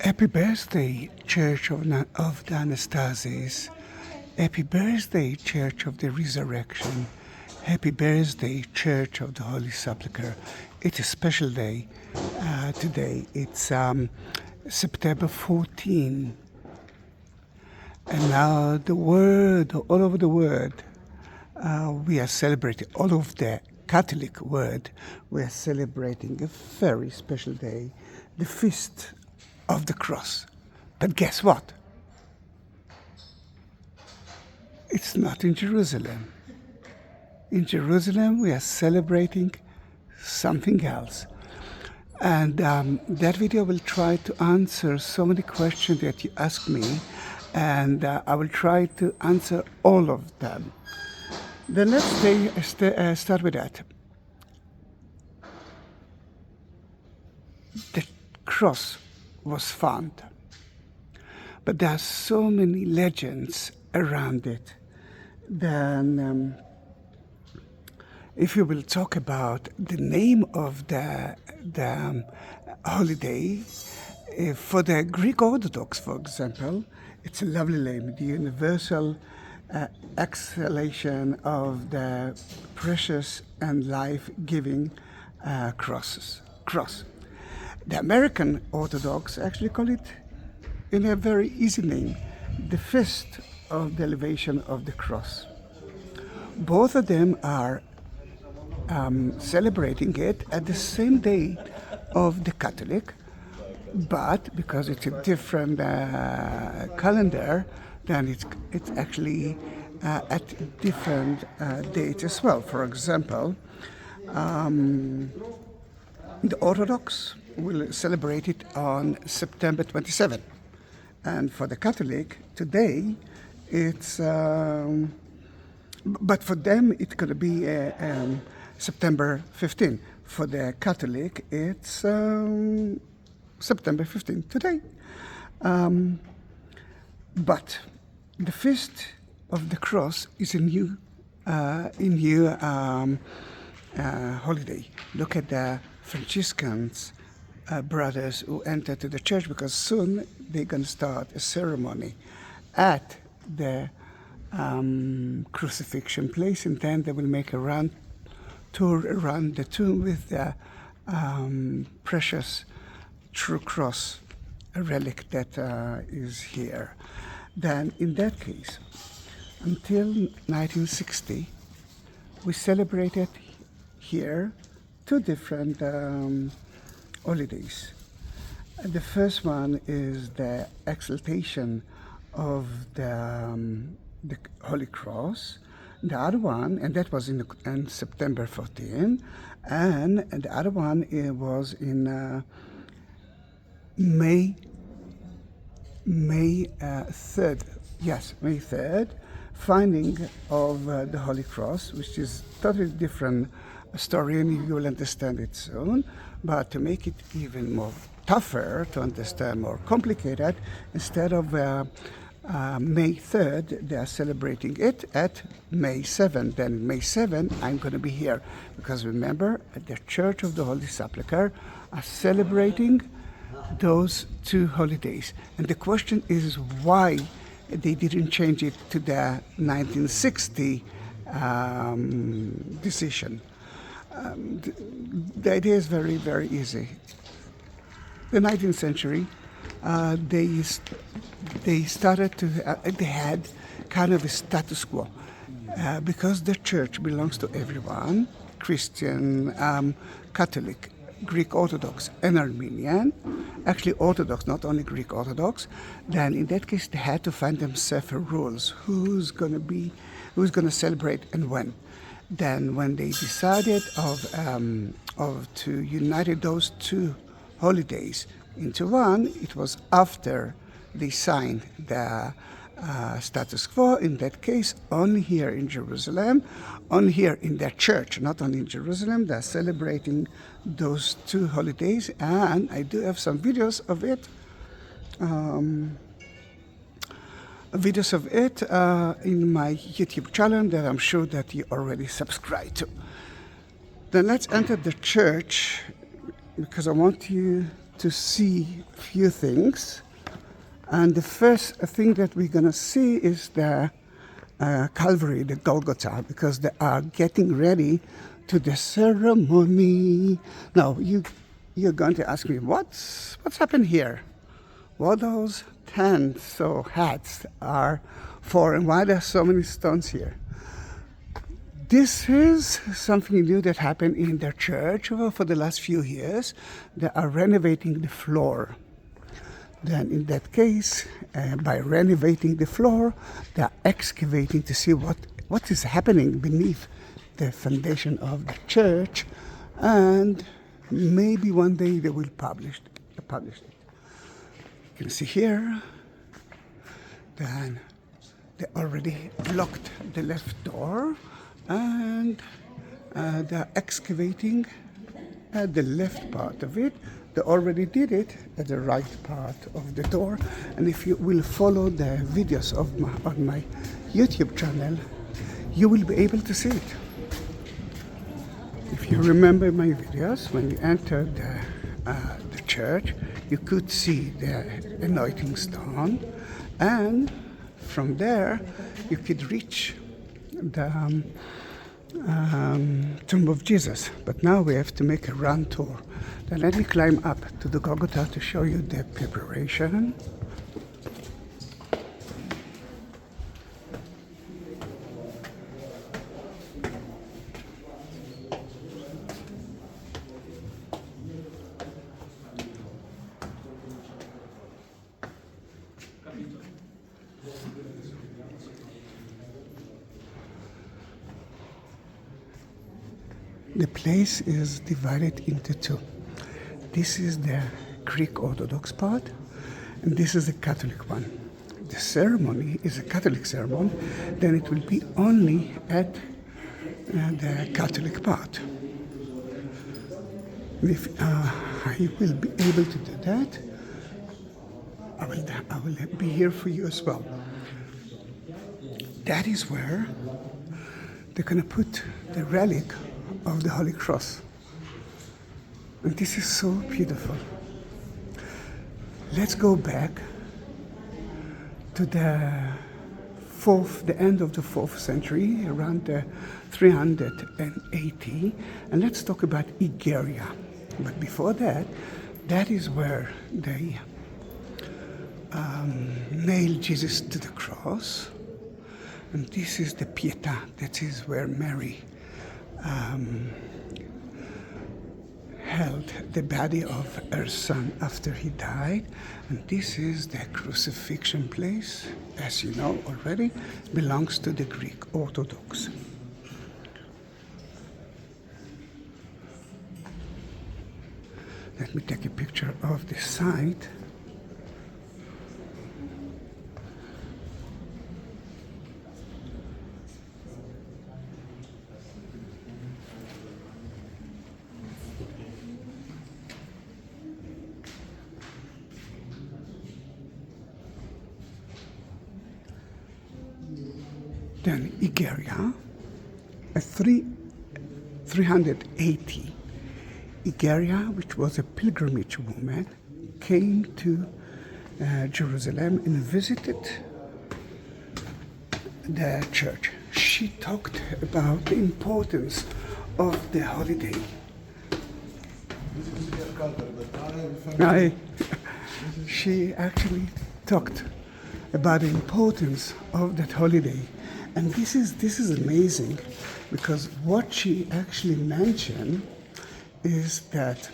Happy birthday, Church of the Anastasis. Happy birthday, Church of the Resurrection. Happy birthday, Church of the Holy Sepulchre. It's a special day today. It's September 14. And now the world, all over the world, we are celebrating, all of the Catholic world, we are celebrating a very special day, the Feast of the Cross. But guess what? It's not in Jerusalem. In Jerusalem, we are celebrating something else. And that video will try to answer so many questions that you ask me, and I will try to answer all of them. Then let's start with that. The cross was found, but there are so many legends around it. Then if you will talk about the name of the holiday, for the Greek Orthodox, for example, it's a lovely name, the universal exhalation of the precious and life-giving cross. The American Orthodox actually call it, in a very easy name, the Feast of the Elevation of the Cross. Both of them are celebrating it at the same day of the Catholic, but because it's a different calendar, then it's actually at different dates as well. For example, the Orthodox will celebrate it on September 27, and for the Catholic today, it's but for them it's going to be September 15. For the Catholic, it's September 15 today. But the Feast of the Cross is a new holiday. Look at the Franciscans brothers who enter to the church, because soon they're going to start a ceremony at the crucifixion place, and then they will make a tour around the tomb with the precious true cross, a relic that is here. Then in that case, until 1960, we celebrated here two different holidays. The first one is the Exaltation of the Holy Cross. The other one, and that was in September 14, and the other one was in May 3rd. Yes, May 3rd, finding of the Holy Cross, which is totally different story, and you will understand it soon. But to make it even more tougher to understand, more complicated, instead of May 3rd, they are celebrating it at May 7th. Then May 7th, I'm going to be here, because remember, at the Church of the Holy Sepulchre are celebrating those two holidays. And the question is why they didn't change it to the 1960 decision. The idea is very, very easy. The 19th century, they started to, they had kind of a status quo, because the church belongs to everyone, Christian, Catholic, Greek Orthodox, and Armenian, actually Orthodox, not only Greek Orthodox. Then in that case, they had to find themselves rules, who's going to celebrate and when. Then when they decided to unite those two holidays into one, it was after they signed the status quo. In that case, only here in Jerusalem, only here in their church, not only in Jerusalem, they're celebrating those two holidays, and I do have some videos of it. In my YouTube channel that I'm sure that you already subscribed to. Then let's enter the church, because I want you to see a few things. And the first thing that we're going to see is the Calvary, the Golgotha, because they are getting ready to the ceremony. Now, you're going to ask me, what's happened here? What those tents or hats are for, and why there are so many stones here? This is something new that happened in their church for the last few years. They are renovating the floor. Then in that case, by renovating the floor, they are excavating to see what is happening beneath the foundation of the church, and maybe one day they will publish it. You can see here, then they already blocked the left door, and they're excavating at the left part of it. They already did it at the right part of the door, and if you will follow the videos on my YouTube channel, you will be able to see it. If you remember my videos, when you entered the church, you could see the anointing stone, and from there you could reach the tomb of Jesus. But now we have to make a run tour. Then let me climb up to the Golgotha to show you the preparation. The place is divided into two. This is the Greek Orthodox part, and this is the Catholic one. The ceremony is a Catholic ceremony, then it will be only at the Catholic part. If I will be able to do that, I will be here for you as well. That is where they're going to put the relic of the Holy Cross. And this is so beautiful. Let's go back to the end of the 4th century, around 380, and let's talk about Igeria. But before that, that is where they nailed Jesus to the cross. And this is the Pietà, that is where Mary held the body of her son after he died. And this is the crucifixion place, as you know already, belongs to the Greek Orthodox. Let me take a picture of the site. Then Igeria, 380, Igeria, which was a pilgrimage woman, came to Jerusalem and visited the church. She talked about the importance of the holiday. She actually talked about the importance of that holiday. And this is amazing, because what she actually mentioned is that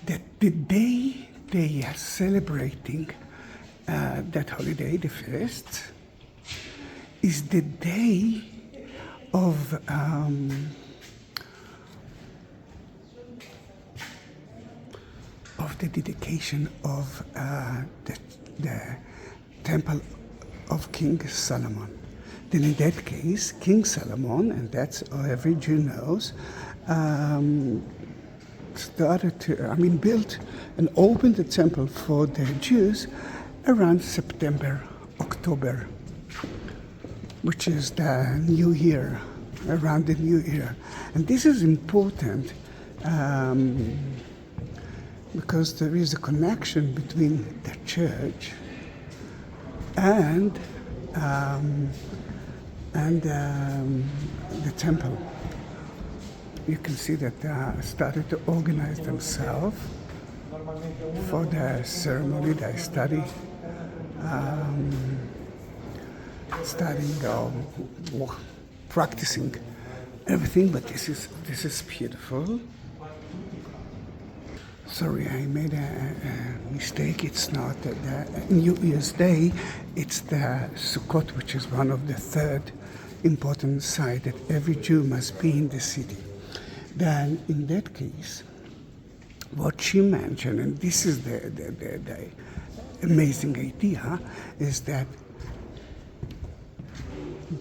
the day they are celebrating that holiday, the feast, is the day of the dedication of the temple of King Solomon. Then in that case, King Solomon, and that's every Jew knows, built and opened the temple for the Jews around September, October, which is the New Year, around the New Year. And this is important because there is a connection between the church and the temple. You can see that they started to organize themselves for the ceremony. They studying practicing everything. But this is beautiful. Sorry, I made a mistake. It's not the New Year's Day. It's the Sukkot, which is one of the third important sites that every Jew must be in the city. Then, in that case, what she mentioned, and this is the amazing idea, is that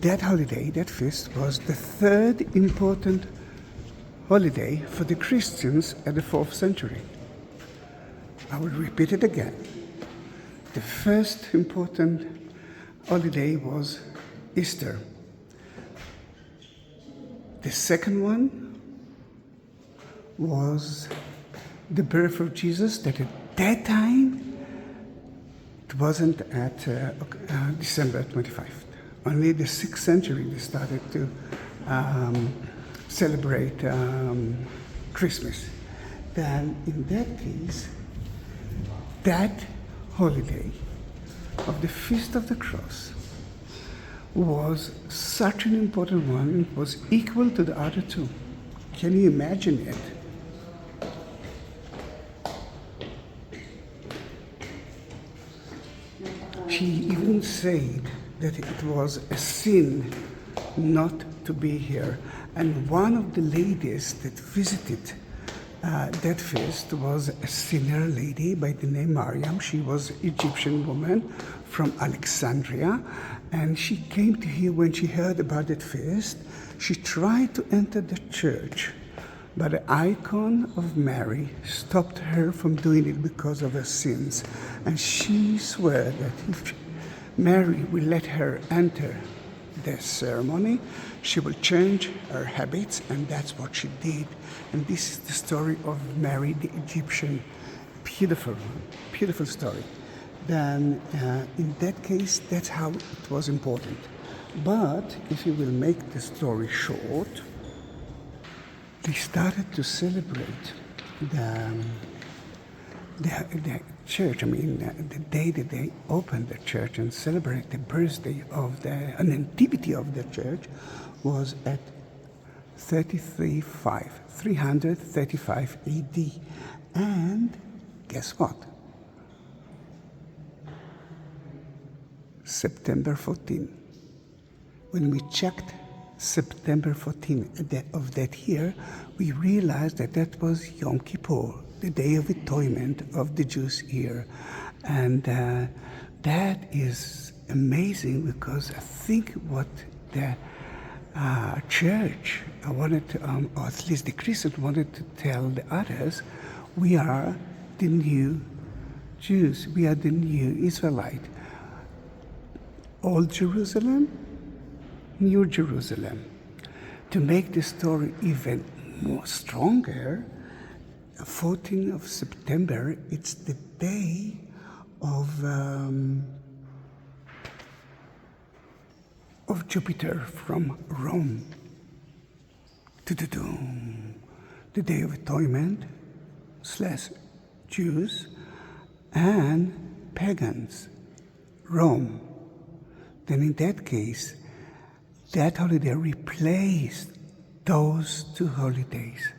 that holiday, that feast, was the third important holiday for the Christians at the 4th century. I will repeat it again. The first important holiday was Easter. The second one was the birth of Jesus, that at that time it wasn't at December 25th. Only the 6th century they started to celebrate Christmas. Then in that case, that holiday of the Feast of the Cross was such an important one. It was equal to the other two. Can you imagine it? She even said that it was a sin not to be here. And one of the ladies that visited that feast was a sinner lady by the name Mariam. She was an Egyptian woman from Alexandria, and she came to here when she heard about that feast. She tried to enter the church, but the icon of Mary stopped her from doing it because of her sins. And she swore that if Mary will let her enter the ceremony, she will change her habits, and that's what she did. And this is the story of Mary the Egyptian. Beautiful, beautiful story. Then in that case, that's how it was important. But if you will make the story short, they started to celebrate the church. I mean, the day that they opened the church and celebrate the birthday of the nativity of the church was at 335 AD. And guess what? September 14. When we checked September 14 of that year, we realized that that was Yom Kippur, the Day of Atonement of the Jews here. And that is amazing, because I think what the church wanted to, or at least the Christians wanted to tell the others, we are the new Jews, we are the new Israelite. Old Jerusalem, New Jerusalem. To make the story even more stronger, 14th of September, it's the day of Jupiter from Rome. The Day of Atonement / Jews and pagans, Rome. Then in that case, that holiday replaced those two holidays.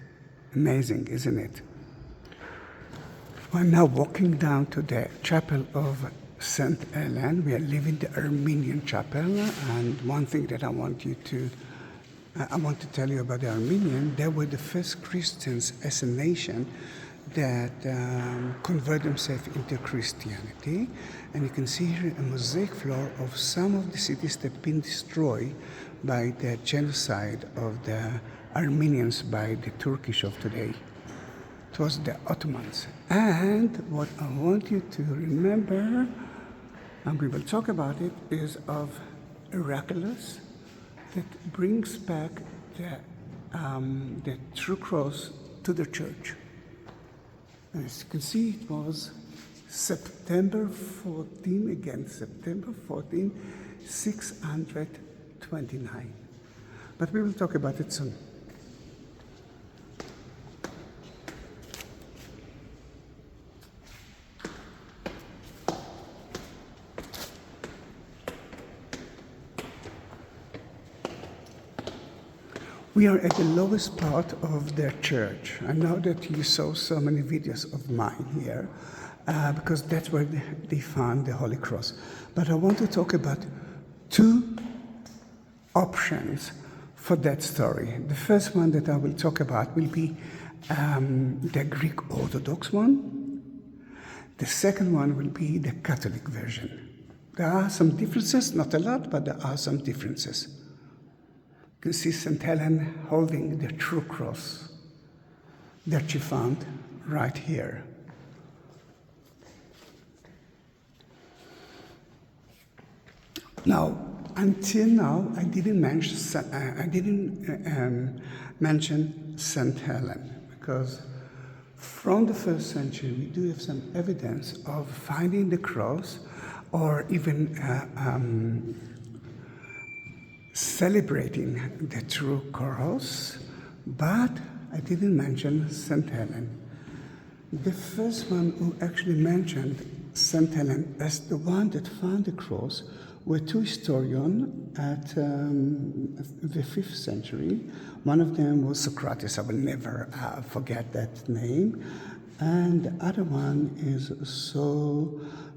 Amazing, isn't it? I'm now walking down to the chapel of St. Helena. We are leaving the Armenian Chapel, and one thing that I want to tell you about the Armenian, they were the first Christians as a nation that convert themselves into Christianity. And you can see here a mosaic floor of some of the cities that have been destroyed by the genocide of the Armenians by the Turkish of today. It was the Ottomans. And what I want you to remember, and we will talk about it, is of Heraclius that brings back the true cross to the church. As you can see, it was September 14, 629. But we will talk about it soon. We are at the lowest part of their church. I know that you saw so many videos of mine here, because that's where they found the Holy Cross. But I want to talk about two options for that story. The first one that I will talk about will be the Greek Orthodox one. The second one will be the Catholic version. There are some differences, not a lot, but there are some differences. You can see St. Helen holding the true cross that she found right here. Now, until now, I didn't mention St. Helen, because from the first century we do have some evidence of finding the cross, or even celebrating the true cross, but I didn't mention St. Helen. The first one who actually mentioned St. Helen as the one that found the cross were two historians at the 5th century. One of them was Socrates, I will never forget that name. And the other one is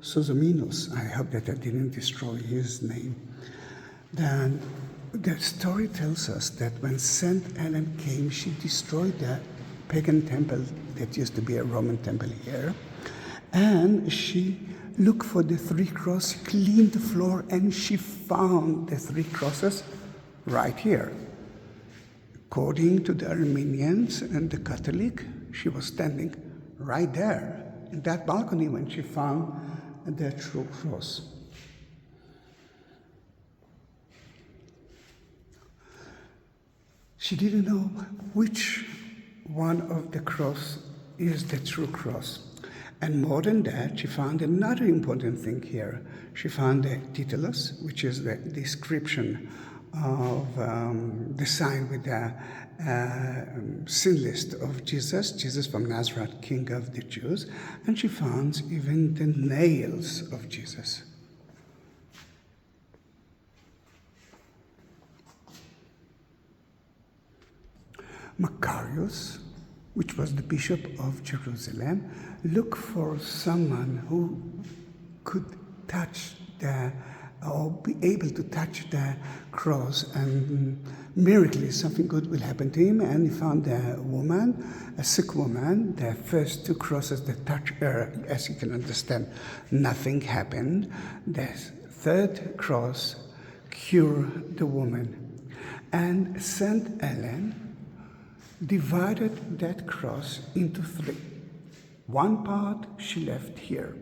Sozomenus. I hope that I didn't destroy his name. Then the story tells us that when St. Helen came, she destroyed the pagan temple that used to be a Roman temple here. And she looked for the three crosses, cleaned the floor, and she found the three crosses right here. According to the Armenians and the Catholic, she was standing right there in that balcony when she found the true cross. She didn't know which one of the cross is the true cross. And more than that, she found another important thing here. She found the titulus, which is the description of the sign with the sin list of Jesus from Nazareth, King of the Jews. And she found even the nails of Jesus. Macarius, which was the Bishop of Jerusalem, looked for someone who could touch or be able to touch the cross, and miraculously something good will happen to him. And he found a woman, a sick woman. The first two crosses that touched her, as you can understand, nothing happened. The third cross cured the woman. And St. Helen divided that cross into three. One part she left here.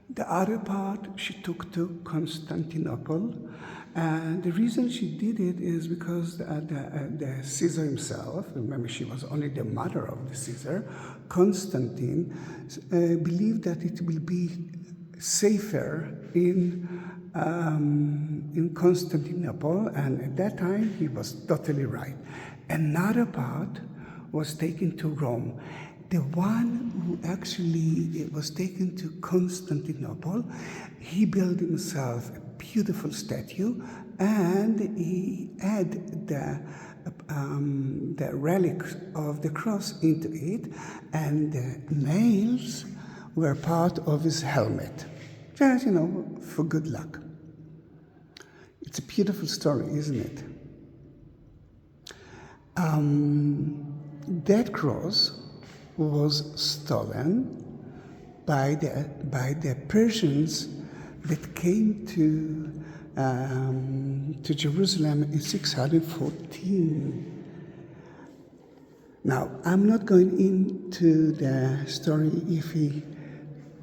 The other part she took to Constantinople. And the reason she did it is because the Caesar himself, remember she was only the mother of the Caesar, Constantine, believed that it will be safer in Constantinople, and at that time he was totally right. Another part was taken to Rome. The one who actually was taken to Constantinople, he built himself a beautiful statue, and he had the relics of the cross into it, and the nails were part of his helmet, just, for good luck. It's a beautiful story, isn't it? That cross was stolen by the Persians that came to Jerusalem in 614. Now, I'm not going into the story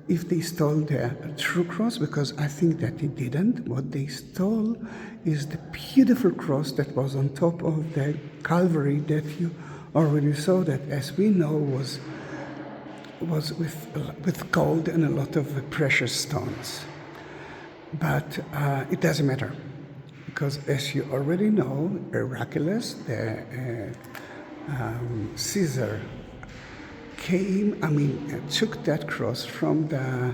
if they stole the true cross, because I think that they didn't. What they stole is the beautiful cross that was on top of the Calvary that you already saw, that, as we know, was was with gold and a lot of precious stones. But it doesn't matter, because as you already know, Heraclius, the Caesar, took that cross from the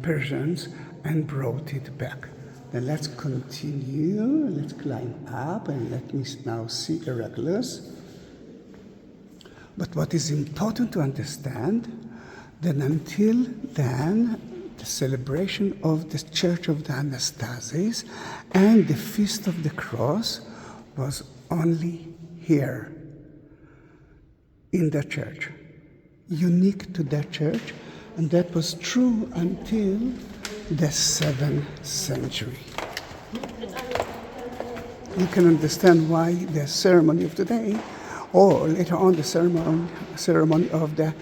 Persians and brought it back. Then let's continue, let's climb up, and let me now see Heraclius. But what is important to understand, that until then, the celebration of the Church of the Anastasis and the Feast of the Cross was only here, in the church, unique to that church, and that was true until the 7th century. You can understand why the ceremony of today, or later on the ceremony of the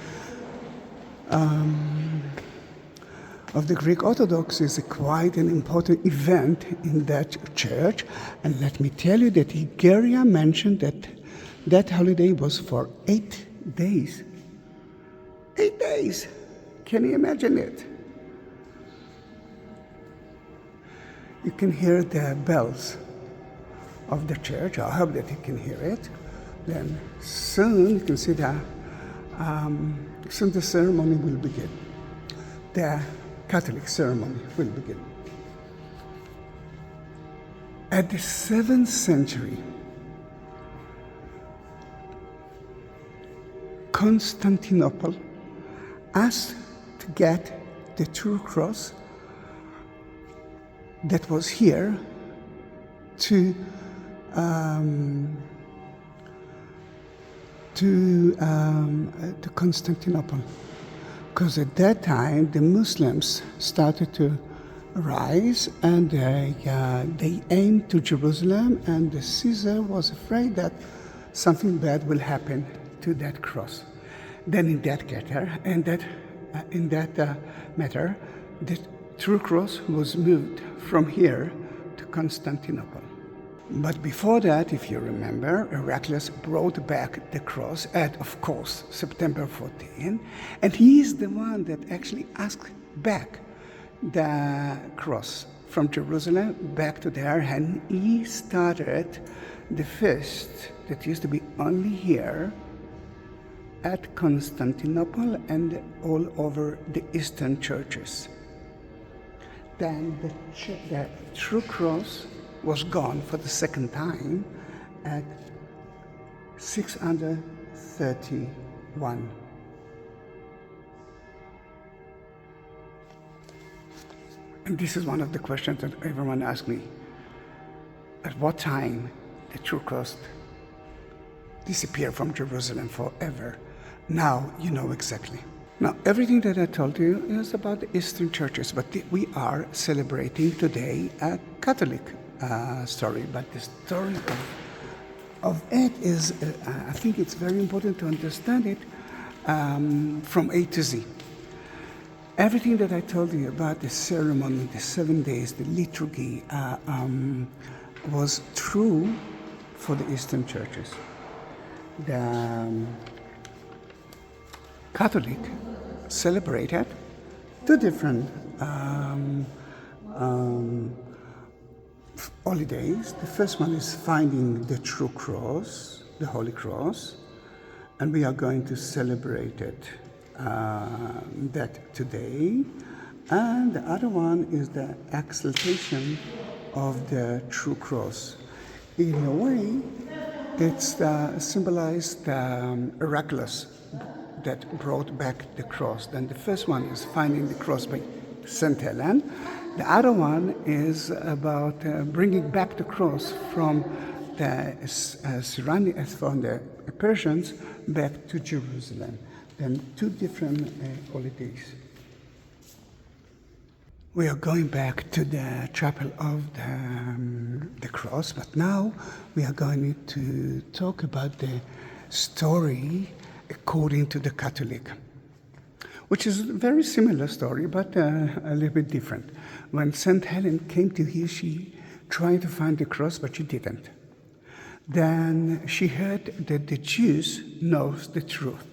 Greek Orthodox, is quite an important event in that church. And let me tell you that Igeria mentioned that holiday was for 8 days. 8 days! Can you imagine it? You can hear the bells of the church. I hope that you can hear it. Then soon you can see soon the ceremony will begin. The Catholic ceremony will begin. At the 7th century, Constantinople asked to get the true cross that was here to Constantinople, because at that time the Muslims started to rise, and they aimed to Jerusalem, and the Caesar was afraid that something bad will happen to that cross. Then in that matter, the true cross was moved from here to Constantinople. But before that, if you remember, Heraclius brought back the cross at, of course, September 14, and he is the one that actually asked back the cross from Jerusalem back to there, and he started the feast that used to be only here at Constantinople and all over the Eastern churches. Then the true cross was gone for the second time at 631. And this is one of the questions that everyone asks me. At what time the true cross disappeared from Jerusalem forever? Now you know exactly. Now, everything that I told you is about the Eastern churches, but we are celebrating today a Catholic story. But the story of it is, I think it's very important to understand it from A to Z. Everything that I told you about the ceremony, the 7 days, the liturgy, was true for the Eastern churches. The Catholic celebrated two different holidays. The first one is finding the true cross, the Holy Cross, and we are going to celebrate it that today. And the other one is the Exaltation of the true cross. In a way, it's symbolized Heraclius that brought back the cross. Then the first one is finding the cross by St. Helena. The other one is about bringing back the cross from the Tyrannius, from the Persians back to Jerusalem. Then two different holidays. We are going back to the chapel of the cross, but now we are going to talk about the story according to the Catholic, which is a very similar story, but a little bit different. When St. Helen came to here, she tried to find the cross, but she didn't. Then she heard that the Jews knows the truth.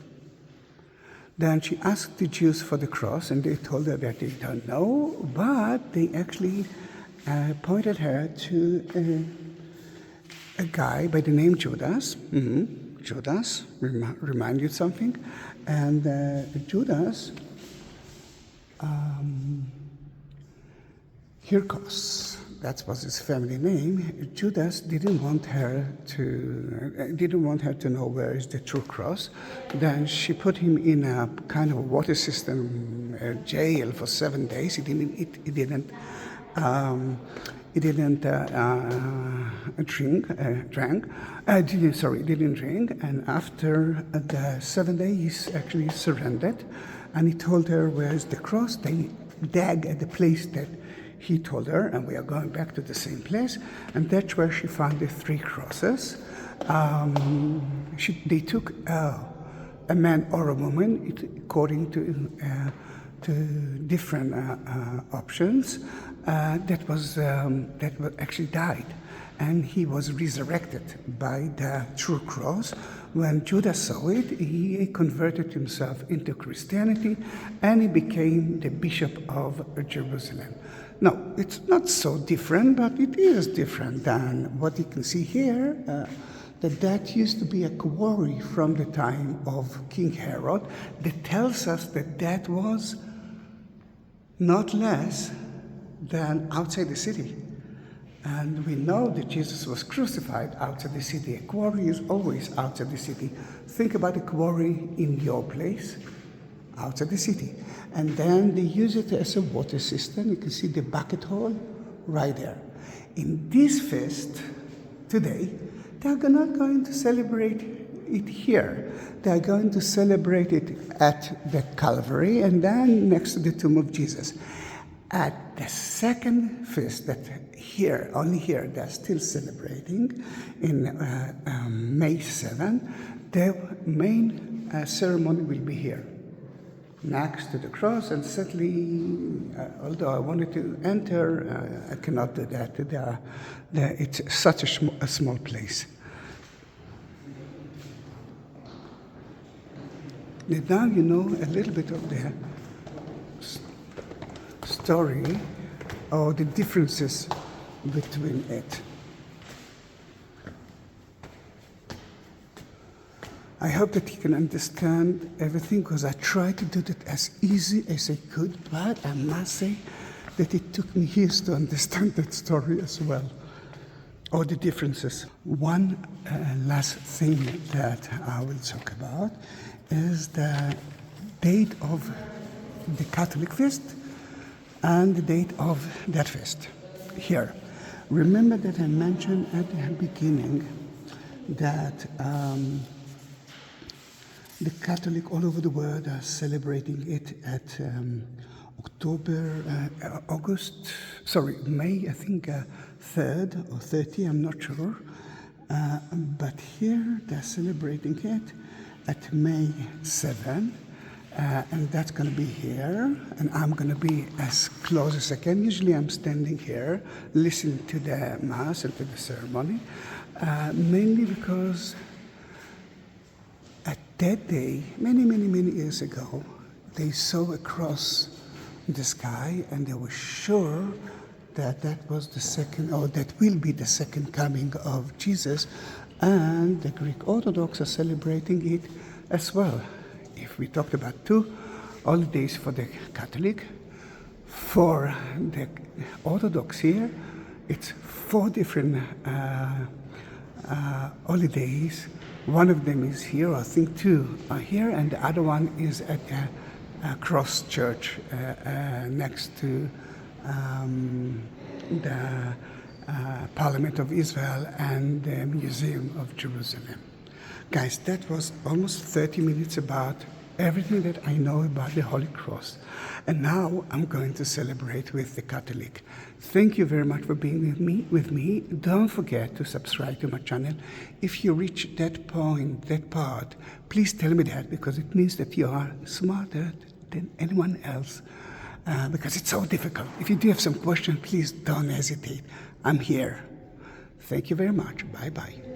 Then she asked the Jews for the cross, and they told her that they don't know, but they actually pointed her to a guy by the name Judas. Judas, remind you something? And Judas, Hirkos, that was his family name. Judas didn't want her to know where is the true cross. Then she put him in a kind of water system jail for 7 days. He didn't drink. And after the 7 days, he actually surrendered, and he told her where is the cross. They dug at the place that he told her, and we are going back to the same place, and that's where she found the 3 crosses. They took a man or a woman according to different options. That actually died, and he was resurrected by the true cross. When Judas saw it, he converted himself into Christianity, and he became the Bishop of Jerusalem. Now, it's not so different, but it is different than what you can see here, that used to be a quarry from the time of King Herod, that tells us that was not less than outside the city. And we know that Jesus was crucified outside the city. A quarry is always outside the city. Think about a quarry in your place, outside the city. And then they use it as a water system. You can see the bucket hole right there. In this feast today, they're not going to celebrate it here. They're going to celebrate it at the Calvary and then next to the tomb of Jesus. At the second feast that only here, they're still celebrating in May 7, the main ceremony will be here, next to the cross, and sadly, although I wanted to enter, I cannot do that. It's such a small place. Now you know a little bit of the story or the differences between it. I hope that you can understand everything, because I tried to do that as easy as I could, but I must say that it took me years to understand that story as well, or the differences. One last thing that I will talk about is the date of the Catholic feast and the date of that feast. Here, remember that I mentioned at the beginning that the Catholic all over the world are celebrating it at May, I think 3rd or 30, I'm not sure. But here they're celebrating it at May 7. And that's going to be here, and I'm going to be as close as I can. Usually I'm standing here, listening to the Mass and to the ceremony, mainly because at that day, many years ago, they saw a cross in the sky, and they were sure that was the second, or that will be the second coming of Jesus, and the Greek Orthodox are celebrating it as well. If we talked about 2 holidays for the Catholic, for the Orthodox here, it's 4 different holidays. One of them is here, I think 2 are here, and the other one is at the Cross Church next to the Parliament of Israel and the Museum of Jerusalem. Guys, that was almost 30 minutes about everything that I know about the Holy Cross. And now I'm going to celebrate with the Catholic. Thank you very much for being with me. Don't forget to subscribe to my channel. If you reach that point, that part, please tell me that, because it means that you are smarter than anyone else, because it's so difficult. If you do have some questions, please don't hesitate. I'm here. Thank you very much. Bye-bye.